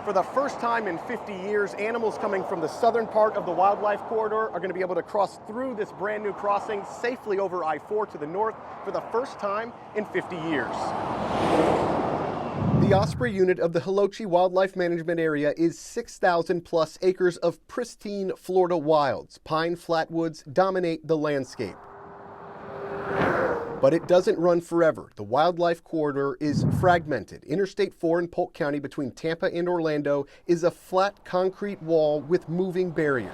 For the first time in 50 years, animals coming from the southern part of the wildlife corridor are going to be able to cross through this brand new crossing safely over I-4 to the north for the first time in 50 years. The Osprey unit of the Hilochi Wildlife Management Area is 6,000 plus acres of pristine Florida wilds. Pine flatwoods dominate the landscape. But it doesn't run forever. The wildlife corridor is fragmented. Interstate 4 in Polk County between Tampa and Orlando is a flat concrete wall with moving barriers.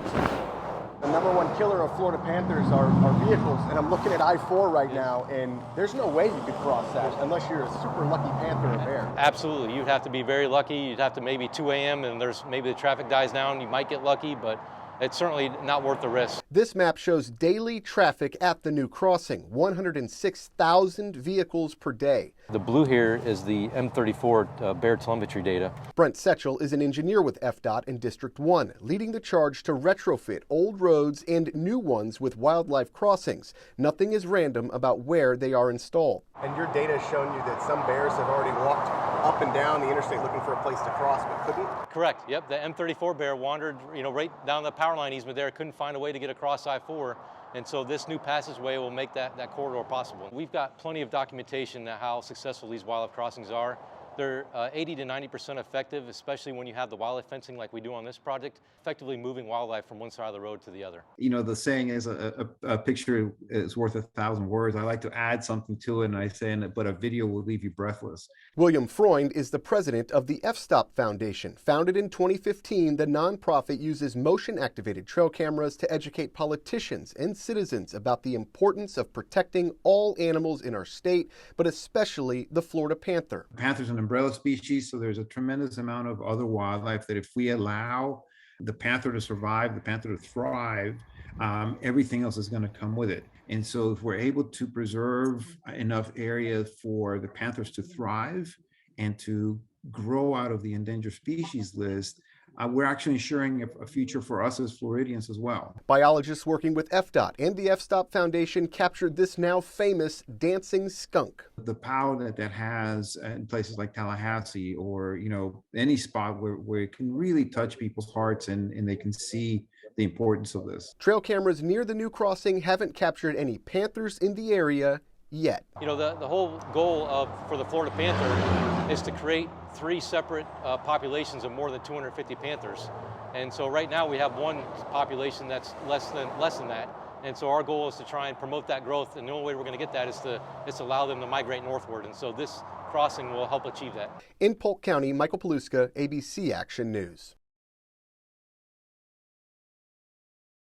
The number one killer of Florida panthers are vehicles, and I'm looking at I-4 right now, and there's no way you could cross that unless you're a super lucky panther or bear. Absolutely. You'd have to be very lucky. You'd have to maybe 2 a.m. and maybe the traffic dies down. You might get lucky, but it's certainly not worth the risk. This map shows daily traffic at the new crossing, 106,000 vehicles per day. The blue here is the M34 bear telemetry data. Brent Setchell is an engineer with FDOT in District 1, leading the charge to retrofit old roads and new ones with wildlife crossings. Nothing is random about where they are installed. And your data has shown you that some bears have already walked up and down the interstate looking for a place to cross, but couldn't? Correct. Yep. The M34 bear wandered, right down the power line easement there, couldn't find a way to get across I-4. And so this new passageway will make that corridor possible. We've got plenty of documentation on how successful these wildlife crossings are. They're 80 to 90% effective, especially when you have the wildlife fencing like we do on this project, effectively moving wildlife from one side of the road to the other. You know, the saying is a picture is worth 1,000 words. I like to add something to it, and I say, but a video will leave you breathless. William Freund is the president of the F-Stop Foundation. Founded in 2015, the nonprofit uses motion-activated trail cameras to educate politicians and citizens about the importance of protecting all animals in our state, but especially the Florida panther. Panther's an umbrella species, so there's a tremendous amount of other wildlife that if we allow the panther to survive, the panther to thrive, everything else is going to come with it. And so if we're able to preserve enough area for the panthers to thrive and to grow out of the endangered species list, we're actually ensuring a future for us as Floridians as well. Biologists working with FDOT and the F-Stop Foundation captured this now famous dancing skunk. The power that has in places like Tallahassee or, any spot where it can really touch people's hearts and they can see the importance of this. Trail cameras near the new crossing haven't captured any panthers in the area yet. The whole goal for the Florida panther is to create 3 separate populations of more than 250 panthers. And so right now we have one population that's less than that. And so our goal is to try and promote that growth. And the only way we're going to get that is to allow them to migrate northward. And so this crossing will help achieve that. In Polk County, Michael Paluska, ABC Action News.